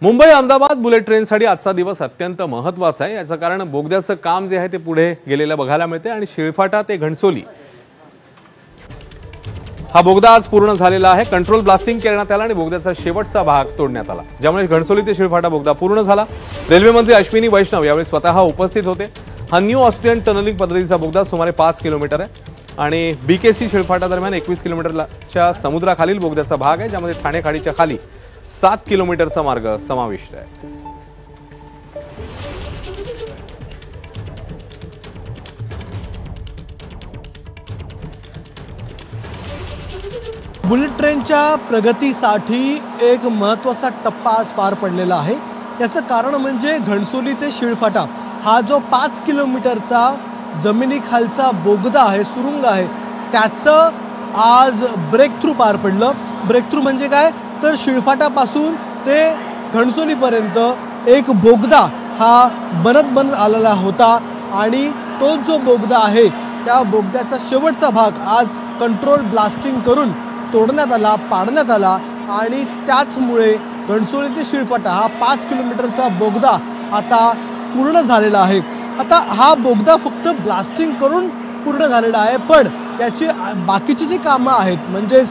Mumbai Ahmedabad bullet ट्रेनसाठी आजचा दिवस अत्यंत महत्त्वाचा आहे। याचं कारण बोगद्याचं काम जे आहे ते पुढे गेलेलं बघायला मिळते आणि शिळफाटा ते घणसोली हा बोगदा आज पूर्ण झालेला आहे। कंट्रोल ब्लास्टिंग करण्यात आला आणि बोगद्याचा शेवटचा भाग तोडण्यात आला, ज्यामुळे घणसोली ते शिळफाटा बोगदा पूर्ण झाला। रेल्वे मंत्री अश्विनी वैष्णव यावेळी स्वतः उपस्थित होते। हा न्यू ऑस्ट्रियन टनलिंग पद्धतीचा बोगदा सुमारे 5 किलोमीटर आहे आणि बीकेसी शिळफाटा दरम्यान 21 किलोमीटरच्या समुद्राखालील बोगद्याचा भाग आहे, ज्यामध्ये ठाणे खाडीच्या खाली 7 किलोमीटरचा मार्ग समाविष्ट आहे। बुलेट ट्रेनच्या प्रगतीसाठी एक महत्त्वाचा टप्पा आज पार पडलेला आहे। याचं कारण म्हणजे घणसोली ते शिळफाटा हा जो 5 किलोमीटरचा जमिनीखालचा बोगदा आहे, सुरुंग आहे, त्याचं आज ब्रेक थ्रू पार पडलं। ब्रेक थ्रू म्हणजे काय, तर शिळफाटापासून ते घणसोलीपर्यंत एक बोगदा हा बनत आलेला होता आणि तो जो बोगदा आहे त्या बोगद्याचा शेवटचा भाग आज कंट्रोल ब्लास्टिंग करून तोडण्यात आला, पाडण्यात आला आणि त्याचमुळे घणसोली ते शिळफाटा हा 5 किलोमीटरचा बोगदा आता पूर्ण झालेला आहे। आता हा बोगदा फक्त ब्लास्टिंग करून पूर्ण झालेला आहे, पण याची बाकीची जी कामं आहेत, म्हणजे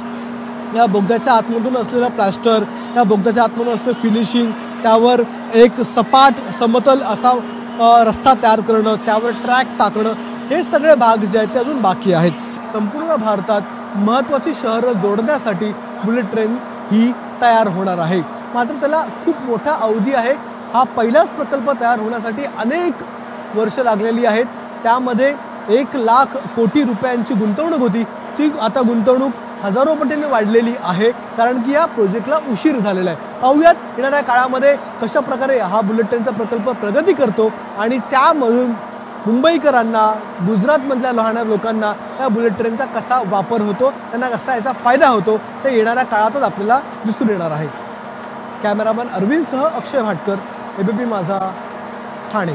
या बोगद्याच्या आतमधून असलेला प्लास्टर, या बोगद्याच्या आतमधून असलेलं फिनिशिंग, त्यावर एक सपाट समतल असा रस्ता तयार करणं, त्यावर ट्रॅक टाकणं, हे सगळे भाग जे आहेत ते अजून बाकी आहेत। संपूर्ण भारतात महत्त्वाची शहरं जोडण्यासाठी बुलेट ट्रेन ही तयार होणार आहे, मात्र त्याला खूप मोठा अवधी आहे। हा पहिलाच प्रकल्प तयार होण्यासाठी अनेक वर्ष लागलेली आहेत। त्यामध्ये 1 लाख कोटी रुपयांची गुंतवणूक होती, ती आता गुंतवणूक हजारो पटीने वाढलेली आहे, कारण की या प्रोजेक्टला उशीर झालेला आहे। पाहूयात येणाऱ्या काळामध्ये कशा प्रकारे हा बुलेट ट्रेनचा प्रकल्प प्रगती करतो आणि त्यामधून मुंबईकरांना, गुजरातमधल्या राहणाऱ्या लोकांना या बुलेट ट्रेनचा कसा वापर होतो, त्यांना कसा याचा फायदा होतो, ते येणाऱ्या काळातच आपल्याला दिसून येणार आहे। कॅमेरामॅन अरविंदसह अक्षय भाटकर, एबीपी माझा, ठाणे।